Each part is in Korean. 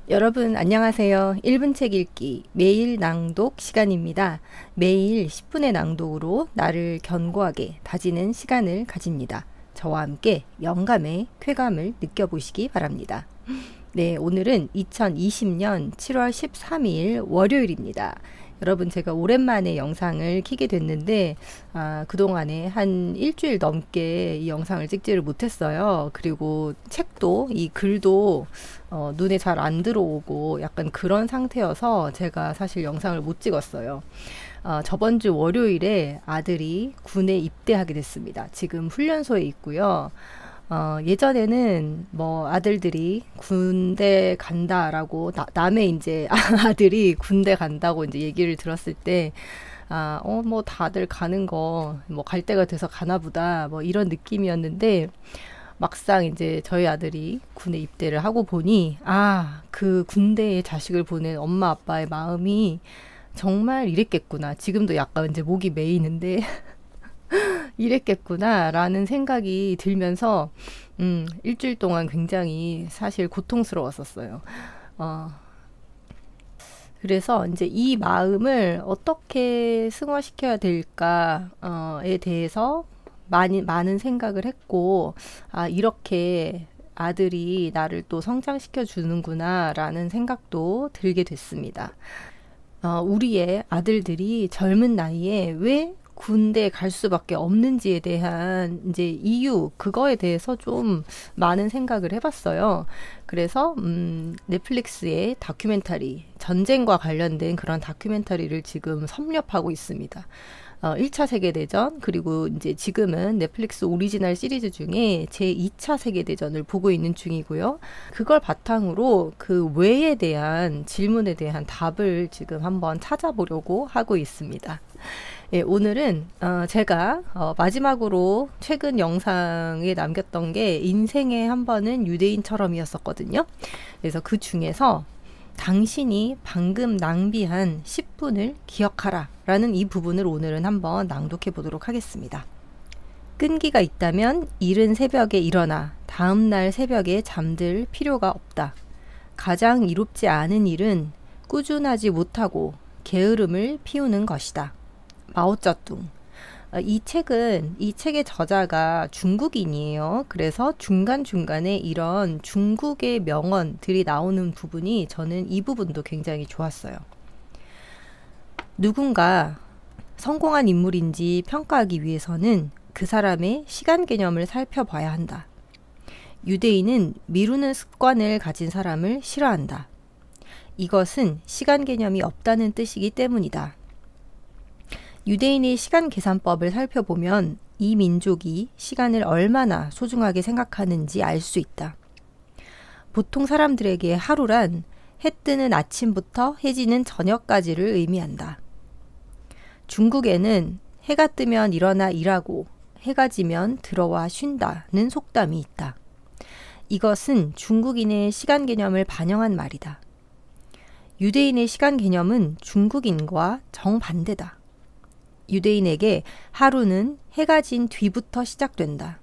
여러분 안녕하세요. 1분 책 읽기 매일 낭독 시간입니다. 매일 10분의 낭독으로 나를 견고하게 다지는 시간을 가집니다. 저와 함께 영감의 쾌감을 느껴보시기 바랍니다. 네, 오늘은 2020년 7월 13일 월요일입니다. 여러분, 제가 오랜만에 영상을 켜게 됐는데 그동안에 한 일주일 넘게 이 영상을 찍지를 못했어요. 그리고 책도 이 글도 눈에 잘 안 들어오고 약간 그런 상태여서 제가 사실 영상을 못 찍었어요. 저번 주 월요일에 아들이 군에 입대하게 됐습니다. 지금 훈련소에 있고요. 예전에는 뭐 아들들이 군대 간다라고 남의 이제 아들이 군대 간다고 이제 얘기를 들었을 때 뭐 다들 가는 거 뭐 갈 때가 돼서 가나 보다 뭐 이런 느낌이었는데, 막상 이제 저희 아들이 군에 입대를 하고 보니 그 군대에 자식을 보낸 엄마 아빠의 마음이 정말 이랬겠구나. 지금도 약간 이제 목이 메이는데 이랬겠구나 라는 생각이 들면서 일주일 동안 굉장히 사실 고통스러웠었어요. 그래서 이제 이 마음을 어떻게 승화시켜야 될까에 대해서 많은 생각을 했고, 이렇게 아들이 나를 또 성장시켜 주는구나 라는 생각도 들게 됐습니다. 우리의 아들들이 젊은 나이에 왜 군대 갈 수밖에 없는지에 대한 이제 이유, 그거에 대해서 좀 많은 생각을 해봤어요. 그래서 넷플릭스의 다큐멘터리, 전쟁과 관련된 그런 다큐멘터리를 지금 섭렵하고 있습니다. 1차 세계대전, 그리고 이제 지금은 넷플릭스 오리지널 시리즈 중에 제2차 세계대전을 보고 있는 중이고요. 그걸 바탕으로 그 왜에 대한 질문에 대한 답을 지금 한번 찾아보려고 하고 있습니다. 예, 오늘은 제가 마지막으로 최근 영상에 남겼던 게 인생의 한 번은 유대인처럼이었었거든요. 그래서 그 중에서 당신이 방금 낭비한 10분을 기억하라 라는 이 부분을 오늘은 한번 낭독해 보도록 하겠습니다. 끈기가 있다면 이른 새벽에 일어나 다음날 새벽에 잠들 필요가 없다. 가장 이롭지 않은 일은 꾸준하지 못하고 게으름을 피우는 것이다. 마오쩌둥. 이 책의 저자가 중국인이에요. 그래서 중간중간에 이런 중국의 명언들이 나오는 부분이 저는 이 부분도 굉장히 좋았어요. 누군가 성공한 인물인지 평가하기 위해서는 그 사람의 시간 개념을 살펴봐야 한다. 유대인은 미루는 습관을 가진 사람을 싫어한다. 이것은 시간 개념이 없다는 뜻이기 때문이다. 유대인의 시간 계산법을 살펴보면 이 민족이 시간을 얼마나 소중하게 생각하는지 알 수 있다. 보통 사람들에게 하루란 해 뜨는 아침부터 해 지는 저녁까지를 의미한다. 중국에는 해가 뜨면 일어나 일하고 해가 지면 들어와 쉰다는 속담이 있다. 이것은 중국인의 시간 개념을 반영한 말이다. 유대인의 시간 개념은 중국인과 정반대다. 유대인에게 하루는 해가 진 뒤부터 시작된다.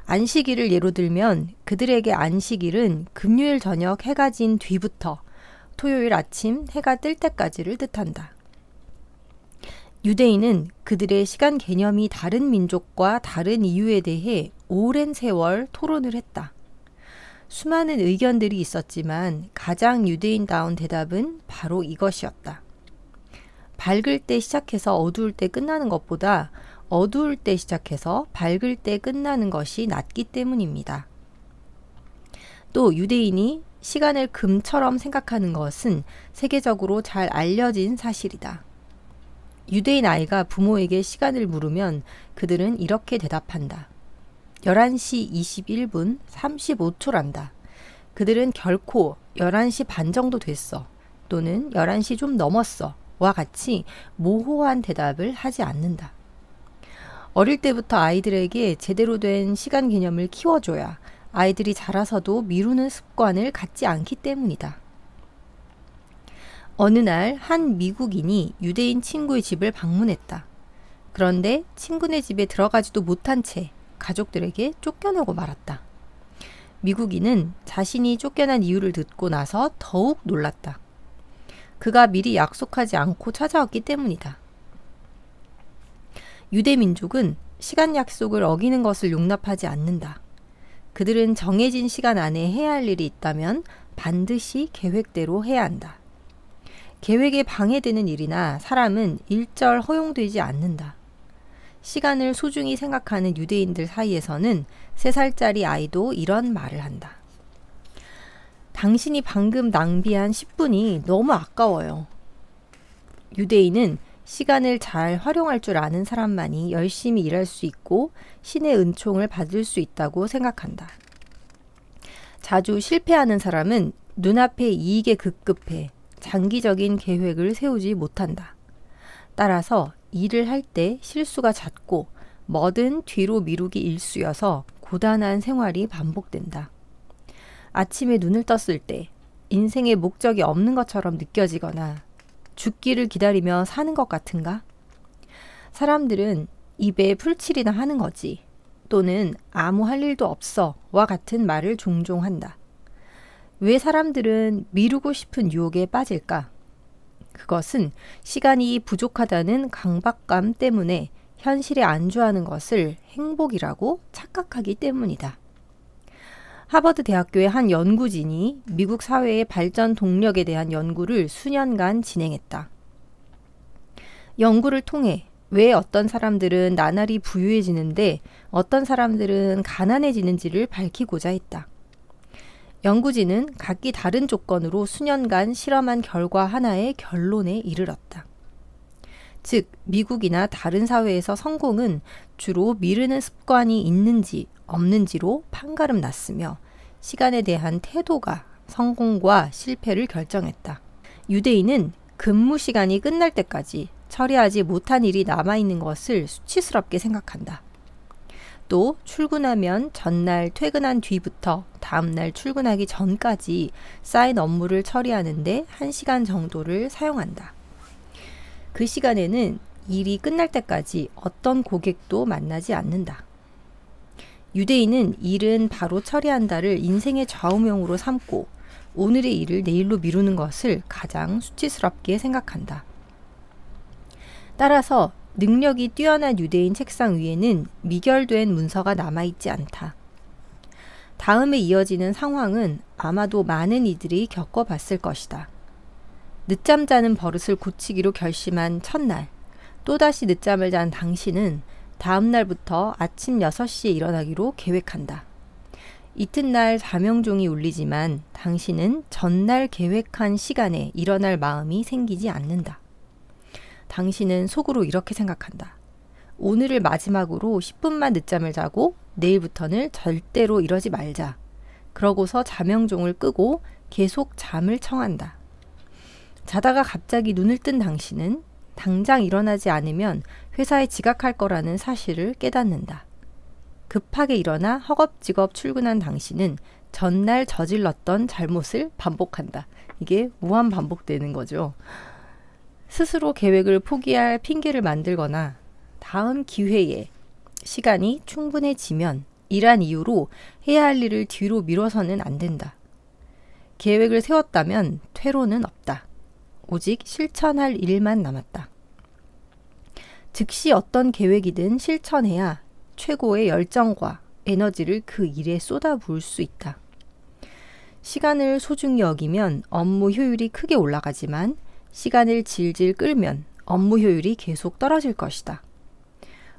안식일을 예로 들면 그들에게 안식일은 금요일 저녁 해가 진 뒤부터 토요일 아침 해가 뜰 때까지를 뜻한다. 유대인은 그들의 시간 개념이 다른 민족과 다른 이유에 대해 오랜 세월 토론을 했다. 수많은 의견들이 있었지만 가장 유대인다운 대답은 바로 이것이었다. 밝을 때 시작해서 어두울 때 끝나는 것보다 어두울 때 시작해서 밝을 때 끝나는 것이 낫기 때문입니다. 또 유대인이 시간을 금처럼 생각하는 것은 세계적으로 잘 알려진 사실이다. 유대인 아이가 부모에게 시간을 물으면 그들은 이렇게 대답한다. 11시 21분 35초란다. 그들은 결코 11시 반 정도 됐어. 또는 11시 좀 넘었어. 와 같이 모호한 대답을 하지 않는다. 어릴 때부터 아이들에게 제대로 된 시간 개념을 키워줘야 아이들이 자라서도 미루는 습관을 갖지 않기 때문이다. 어느 날 한 미국인이 유대인 친구의 집을 방문했다. 그런데 친구네 집에 들어가지도 못한 채 가족들에게 쫓겨나고 말았다. 미국인은 자신이 쫓겨난 이유를 듣고 나서 더욱 놀랐다. 그가 미리 약속하지 않고 찾아왔기 때문이다. 유대 민족은 시간 약속을 어기는 것을 용납하지 않는다. 그들은 정해진 시간 안에 해야 할 일이 있다면 반드시 계획대로 해야 한다. 계획에 방해되는 일이나 사람은 일절 허용되지 않는다. 시간을 소중히 생각하는 유대인들 사이에서는 3살짜리 아이도 이런 말을 한다. 당신이 방금 낭비한 10분이 너무 아까워요. 유대인은 시간을 잘 활용할 줄 아는 사람만이 열심히 일할 수 있고 신의 은총을 받을 수 있다고 생각한다. 자주 실패하는 사람은 눈앞의 이익에 급급해 장기적인 계획을 세우지 못한다. 따라서 일을 할 때 실수가 잦고 뭐든 뒤로 미루기 일쑤여서 고단한 생활이 반복된다. 아침에 눈을 떴을 때 인생의 목적이 없는 것처럼 느껴지거나 죽기를 기다리며 사는 것 같은가? 사람들은 입에 풀칠이나 하는 거지 또는 아무 할 일도 없어와 같은 말을 종종 한다. 왜 사람들은 미루고 싶은 유혹에 빠질까? 그것은 시간이 부족하다는 강박감 때문에 현실에 안주하는 것을 행복이라고 착각하기 때문이다. 하버드 대학교의 한 연구진이 미국 사회의 발전 동력에 대한 연구를 수년간 진행했다. 연구를 통해 왜 어떤 사람들은 나날이 부유해지는데 어떤 사람들은 가난해지는지를 밝히고자 했다. 연구진은 각기 다른 조건으로 수년간 실험한 결과 하나의 결론에 이르렀다. 즉, 미국이나 다른 사회에서 성공은 주로 미루는 습관이 있는지 없는지로 판가름 났으며 시간에 대한 태도가 성공과 실패를 결정했다. 유대인은 근무 시간이 끝날 때까지 처리하지 못한 일이 남아있는 것을 수치스럽게 생각한다. 또 출근하면 전날 퇴근한 뒤부터 다음날 출근하기 전까지 쌓인 업무를 처리하는데 1시간 정도를 사용한다. 그 시간에는 일이 끝날 때까지 어떤 고객도 만나지 않는다. 유대인은 일은 바로 처리한다를 인생의 좌우명으로 삼고 오늘의 일을 내일로 미루는 것을 가장 수치스럽게 생각한다. 따라서 능력이 뛰어난 유대인 책상 위에는 미결된 문서가 남아있지 않다. 다음에 이어지는 상황은 아마도 많은 이들이 겪어봤을 것이다. 늦잠 자는 버릇을 고치기로 결심한 첫날, 또다시 늦잠을 잔 당신은 다음 날부터 아침 6시에 일어나기로 계획한다. 이튿날 자명종이 울리지만 당신은 전날 계획한 시간에 일어날 마음이 생기지 않는다. 당신은 속으로 이렇게 생각한다. 오늘을 마지막으로 10분만 늦잠을 자고 내일부터는 절대로 이러지 말자. 그러고서 자명종을 끄고 계속 잠을 청한다. 자다가 갑자기 눈을 뜬 당신은 당장 일어나지 않으면 회사에 지각할 거라는 사실을 깨닫는다. 급하게 일어나 허겁지겁 출근한 당신은 전날 저질렀던 잘못을 반복한다. 이게 무한 반복되는 거죠. 스스로 계획을 포기할 핑계를 만들거나 다음 기회에 시간이 충분해지면 이란 이유로 해야 할 일을 뒤로 미뤄서는 안 된다. 계획을 세웠다면 퇴로는 없다. 오직 실천할 일만 남았다. 즉시 어떤 계획이든 실천해야 최고의 열정과 에너지를 그 일에 쏟아부을 수 있다. 시간을 소중히 여기면 업무 효율이 크게 올라가지만 시간을 질질 끌면 업무 효율이 계속 떨어질 것이다.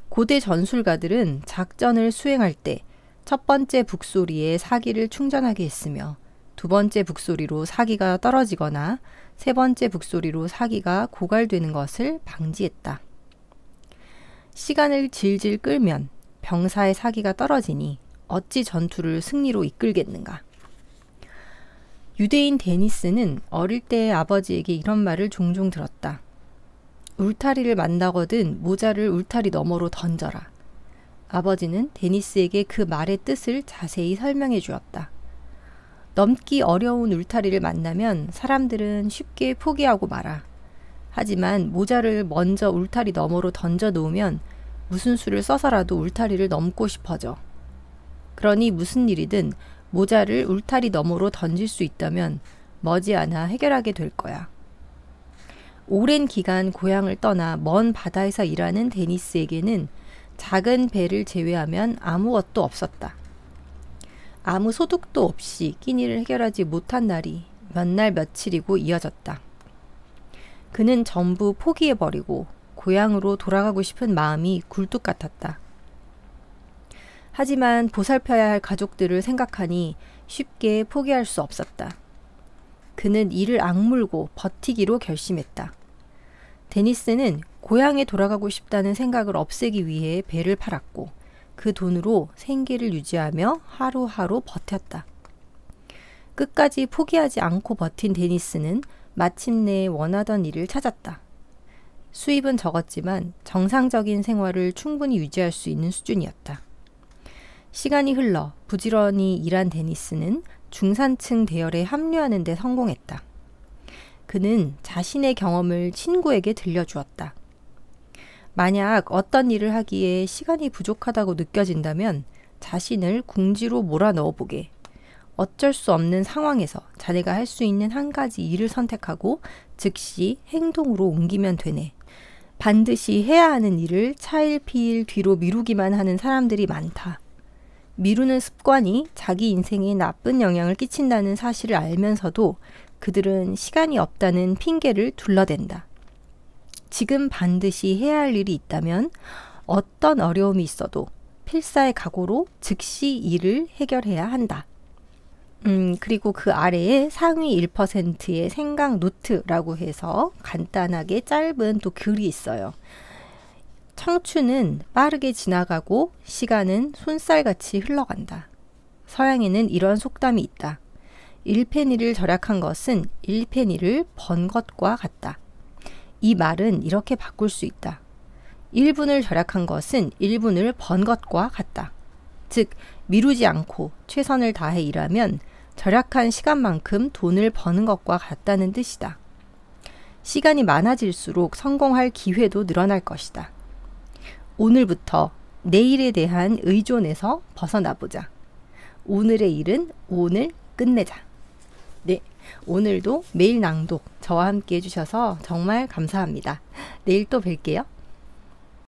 고대 전술가들은 작전을 수행할 때 첫 번째 북소리에 사기를 충전하게 했으며 두 번째 북소리로 사기가 떨어지거나 세 번째 북소리로 사기가 고갈되는 것을 방지했다. 시간을 질질 끌면 병사의 사기가 떨어지니 어찌 전투를 승리로 이끌겠는가. 유대인 데니스는 어릴 때 아버지에게 이런 말을 종종 들었다. 울타리를 만나거든 모자를 울타리 너머로 던져라. 아버지는 데니스에게 그 말의 뜻을 자세히 설명해 주었다. 넘기 어려운 울타리를 만나면 사람들은 쉽게 포기하고 말아. 하지만 모자를 먼저 울타리 너머로 던져 놓으면 무슨 수를 써서라도 울타리를 넘고 싶어져. 그러니 무슨 일이든 모자를 울타리 너머로 던질 수 있다면 머지않아 해결하게 될 거야. 오랜 기간 고향을 떠나 먼 바다에서 일하는 데니스에게는 작은 배를 제외하면 아무것도 없었다. 아무 소득도 없이 끼니를 해결하지 못한 날이 몇 날 며칠이고 이어졌다. 그는 전부 포기해버리고 고향으로 돌아가고 싶은 마음이 굴뚝 같았다. 하지만 보살펴야 할 가족들을 생각하니 쉽게 포기할 수 없었다. 그는 이를 악물고 버티기로 결심했다. 데니스는 고향에 돌아가고 싶다는 생각을 없애기 위해 배를 팔았고 그 돈으로 생계를 유지하며 하루하루 버텼다. 끝까지 포기하지 않고 버틴 데니스는 마침내 원하던 일을 찾았다. 수입은 적었지만 정상적인 생활을 충분히 유지할 수 있는 수준이었다. 시간이 흘러 부지런히 일한 데니스는 중산층 대열에 합류하는 데 성공했다. 그는 자신의 경험을 친구에게 들려주었다. 만약 어떤 일을 하기에 시간이 부족하다고 느껴진다면 자신을 궁지로 몰아넣어 보게. 어쩔 수 없는 상황에서 자네가 할 수 있는 한 가지 일을 선택하고 즉시 행동으로 옮기면 되네. 반드시 해야 하는 일을 차일피일 뒤로 미루기만 하는 사람들이 많다. 미루는 습관이 자기 인생에 나쁜 영향을 끼친다는 사실을 알면서도 그들은 시간이 없다는 핑계를 둘러댄다. 지금 반드시 해야 할 일이 있다면 어떤 어려움이 있어도 필사의 각오로 즉시 일을 해결해야 한다. 그리고 그 아래에 상위 1%의 생각 노트라고 해서 간단하게 짧은 또 글이 있어요. 청춘은 빠르게 지나가고 시간은 손살같이 흘러간다. 서양에는 이런 속담이 있다. 1페니를 절약한 것은 1페니를 번 것과 같다. 이 말은 이렇게 바꿀 수 있다. 1분을 절약한 것은 1분을 번 것과 같다. 즉, 미루지 않고 최선을 다해 일하면 절약한 시간만큼 돈을 버는 것과 같다는 뜻이다. 시간이 많아질수록 성공할 기회도 늘어날 것이다. 오늘부터 내일에 대한 의존에서 벗어나보자. 오늘의 일은 오늘 끝내자. 네, 오늘도 매일 낭독 저와 함께 해주셔서 정말 감사합니다. 내일 또 뵐게요.